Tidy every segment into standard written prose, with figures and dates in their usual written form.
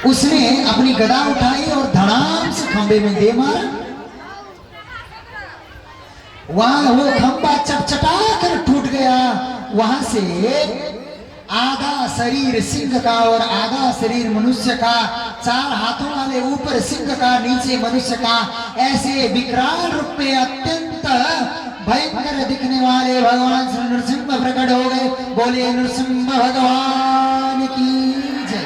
उसने अपनी गदा उठाई और धड़ाम से खंबे में दे मारा। वहां वो खंबा चटचटा कर टूट गया। वहां से आधा शरीर सिंह का और आधा शरीर मनुष्य का, 4 हाथों वाले ऊपर सिंह का, नीचे मनुष्य का, ऐसे विकराल रूप में अत्यंत भयंकर दिखने वाले भगवान श्री नृसिंह प्रकट हो गए। बोले नृसिंह भगवान की जय।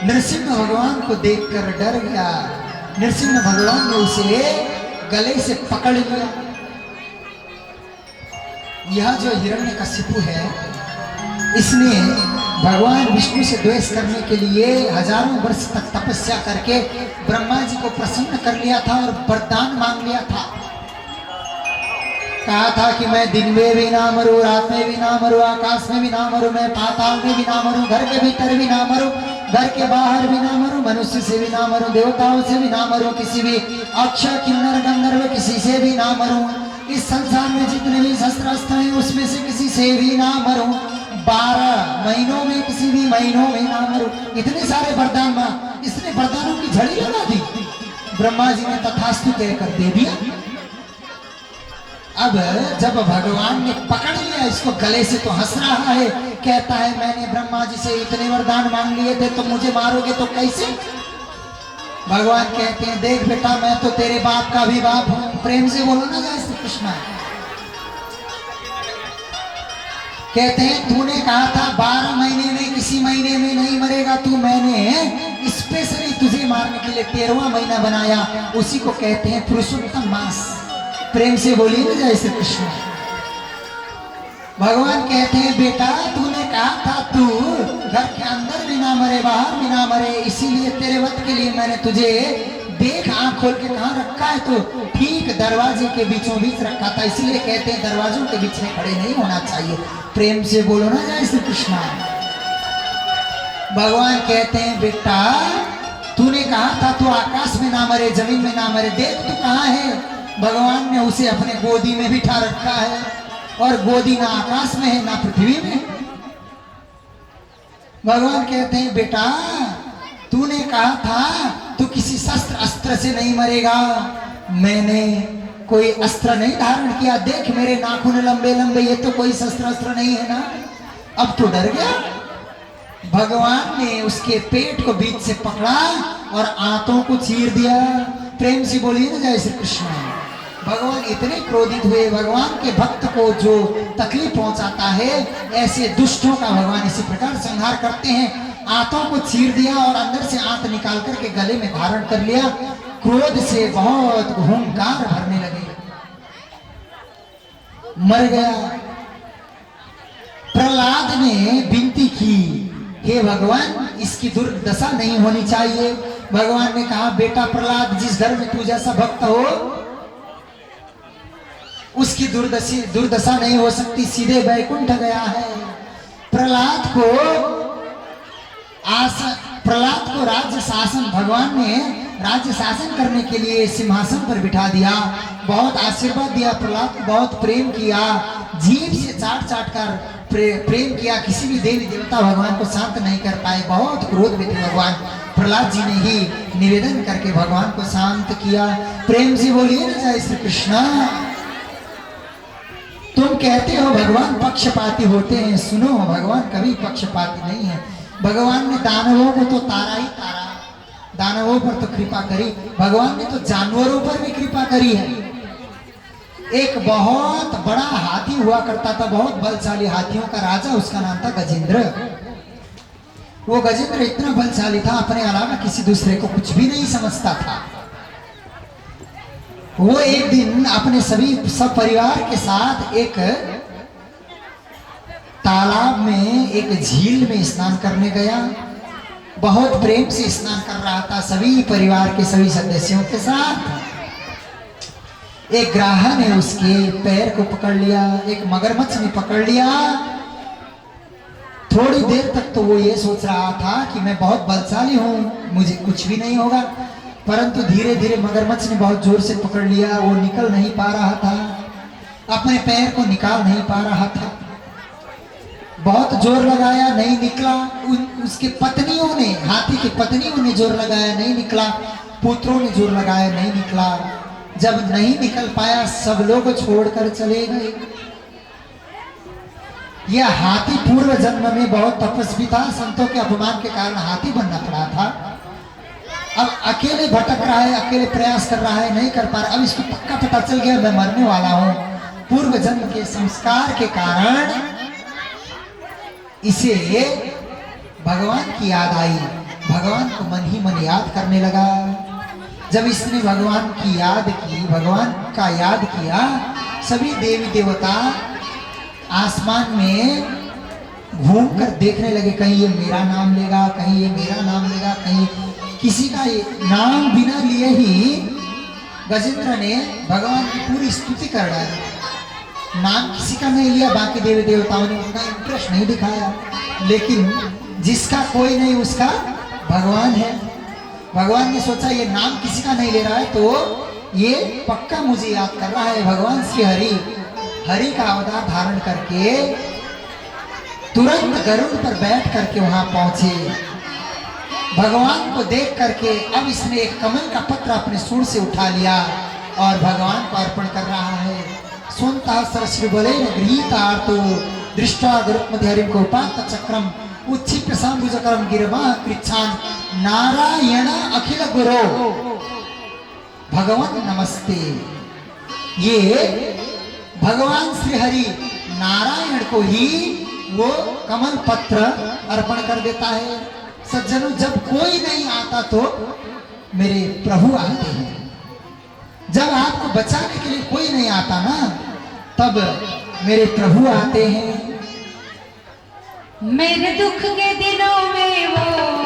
नृसिंह भगवान को देखकर डर गया। नृसिंह भगवान ने उसे गले से पकड़ लिया। यह जो हिरण्यकशिपु है, इसने भगवान विष्णु से द्वेष करने के लिए हजारों वर्ष तक तपस्या करके ब्रह्मा जी को प्रसन्न कर लिया था और वरदान मांग लिया था। कहा था कि मैं दिन में भी ना मरूं, रात में भी ना मरूं, आकाश में भी ना मरूं, मैं पाताल में भी ना मरूं, घर के भीतर भी ना मरूं, घर के बाहर भी ना मरूं, मनुष्य से भी ना मरूं, देवताओं से भी ना मरूं, किसी भी अक्षर किन्नर गंधर्व किसी से भी ना मरूं, इस संसार में जितने भी शस्त्र अस्त्र हैं उसमें से किसी से भी ना मरूं, 12 महीनों में किसी भी महीनों में ना मरूं। इतने सारे वरदान मां, इसने वरदानों की झड़ी लगा दी। ब्रह्मा जी ने तथास्तु कहकर दे दिया। अब जब भगवान ने पकड़ लिया इसको गले से तो हंस रहा है, कहता है मैंने ब्रह्मा जी से इतने वरदान मांग लिए थे, तुम मुझे मारोगे तो कैसे? भगवान कहते हैं देख बेटा, मैं तो तेरे बाप का भी बाप हूं। प्रेम से बोलो ना जय श्री कृष्ण। कहते हैं तूने कहा था 12 महीने में किसी महीने में नहीं मरेगा तू, मैंने स्पेशली तुझे मारने के लिए 13वां महीना बनाया, उसी को कहते हैं पुरुषोत्तम मास। प्रेम से बोलिए ना जय श्री कृष्ण। भगवान कहते हैं बेटा तूने कहा था तू घर के अंदर भी ना मरे, बाहर भी ना मरे, इसीलिए तेरे वक्त के लिए मैंने तुझे देख आंख खोल के कहां रखा है, तो ठीक दरवाजे के बीचों बीच रखा था, इसलिए कहते हैं दरवाजों के बीच में खड़े नहीं होना चाहिए। प्रेम से बोलो ना जय श्री कृष्ण। भगवान कहते हैं बेटा तूने कहा था तू आकाश में ना मरे, जमीन में ना मरे, देख तू कहां है। भगवान ने उसे अपने गोदी में बिठा रखा है, और गोदी ना आकाश में है ना पृथ्वी में। भगवान कहते हैं बेटा तूने कहा था तू किसी शस्त्र अस्त्र से नहीं मरेगा, मैंने कोई अस्त्र नहीं धारण किया, देख मेरे नाखून लंबे लंबे, ये तो कोई शस्त्र अस्त्र नहीं है ना। अब तो डर गया। भगवान ने उसके पेट को बीच से पकड़ा और आंतों को चीर दिया। प्रेम से बोलिए ना जय श्री कृष्ण। भगवान इतने क्रोधित हुए, भगवान के भक्त को जो तकलीफ पहुंचाता है ऐसे दुष्टों का भगवान इसी प्रकार संहार करते हैं। आंतों को चीर दिया और अंदर से आंत निकाल करके गले में धारण कर लिया। क्रोध से बहुत हुंकार भरने लगे, मर गया। प्रहलाद ने विनती की हे भगवान इसकी दुर्दशा नहीं होनी चाहिए। भगवान ने कहा बेटा प्रहलाद जिस घर में तू जैसा भक्त हो उसकी दुर्दशा नहीं हो सकती, सीधे वैकुंठ गया है। प्रहलाद को राज्य शासन, भगवान ने राज्य शासन करने के लिए सिंहासन पर बिठा दिया, बहुत आशीर्वाद दिया, प्रहलाद को बहुत प्रेम किया, जीभ से चाट चाट कर प्रेम किया। किसी भी देवी देवता भगवान को शांत नहीं कर पाए, बहुत क्रोध में थे भगवान। प्रहलाद जी ने ही निवेदन करके भगवान को शांत किया। प्रेम से बोलिए ना जय श्री कृष्ण। तुम कहते हो भगवान पक्षपाती होते हैं, सुनो भगवान कभी पक्षपाती नहीं है। भगवान ने दानवों को तो तारा ही तारा, दानवों पर तो कृपा करी, भगवान ने तो जानवरों पर भी कृपा करी है। एक बहुत बड़ा हाथी हुआ करता था, बहुत बलशाली हाथियों का राजा, उसका नाम था गजेंद्र। वो गजेंद्र इतना बलशाली था, अपने अलावा किसी दूसरे को कुछ भी नहीं समझता था। वो एक दिन अपने सब परिवार के साथ एक तालाब में, एक झील में स्नान करने गया। बहुत प्रेम से स्नान कर रहा था सभी परिवार के सभी सदस्यों के साथ। एक ग्राह ने उसके पैर को पकड़ लिया, एक मगरमच्छ ने पकड़ लिया। थोड़ी देर तक तो वो ये सोच रहा था कि मैं बहुत बलशाली हूं, मुझे कुछ भी नहीं होगा, परंतु धीरे धीरे मगरमच्छ ने बहुत जोर से पकड़ लिया। वो निकल नहीं पा रहा था, अपने पैर को निकाल नहीं पा रहा था। बहुत जोर लगाया नहीं निकला। उसके पत्नियों ने, हाथी की पत्नियों ने जोर लगाया नहीं निकला, पुत्रों ने जोर लगाया नहीं निकला। जब नहीं निकल पाया सब लोग छोड़कर चले गए। यह हाथी पूर्व जन्म में बहुत तपस्वी था, संतों के अपमान के कारण हाथी बनना पड़ा था। अब अकेले भटक रहा है, अकेले प्रयास कर रहा है, नहीं कर पा रहा। अब इसको पक्का पता चल गया मैं मरने वाला हूं। पूर्व जन्म के संस्कार के कारण इसे भगवान की याद आई, भगवान को मन ही मन याद करने लगा। जब इसने भगवान की याद की, भगवान का याद किया, सभी देवी देवता आसमान में घूमकर देखने लगे, कहीं ये मेरा नाम लेगा, कहीं ये मेरा नाम लेगा, कहीं किसी का नाम बिना लिए ही गजेंद्र ने भगवान की पूरी स्तुति कर डाली। नाम किसी का नहीं लिया, बाकी देवी देवताओं ने उनका इंटरेस्ट नहीं दिखाया, लेकिन जिसका कोई नहीं उसका भगवान है। भगवान ने सोचा ये नाम किसी का नहीं ले रहा है तो ये पक्का मुझे याद कर रहा है। भगवान श्री हरि का अवतार धारण करके तुरंत गरुड़ पर बैठ करके वहां पहुंचे। भगवान को देख करके अब इसने एक कमल का पत्र अपने सूंड से उठा लिया और भगवान को अर्पण कर रहा है। सुनता सरश्री बोले गृहीतार्तो दृष्टा गुरुमध्य हरिम को उपात चक्रम उच्छिप्य सांबुजकरम गिरवा कृच्छान नारायण अखिल गुरो भगवान नमस्ते। ये भगवान श्री हरि नारायण को ही वो कमल पत्र अर्पण कर देता है। सज्जनों, जब कोई नहीं आता तो मेरे प्रभु आते हैं। जब आपको बचाने के लिए कोई नहीं आता ना, तब मेरे प्रभु आते हैं। मेरे दुख के दिनों में वो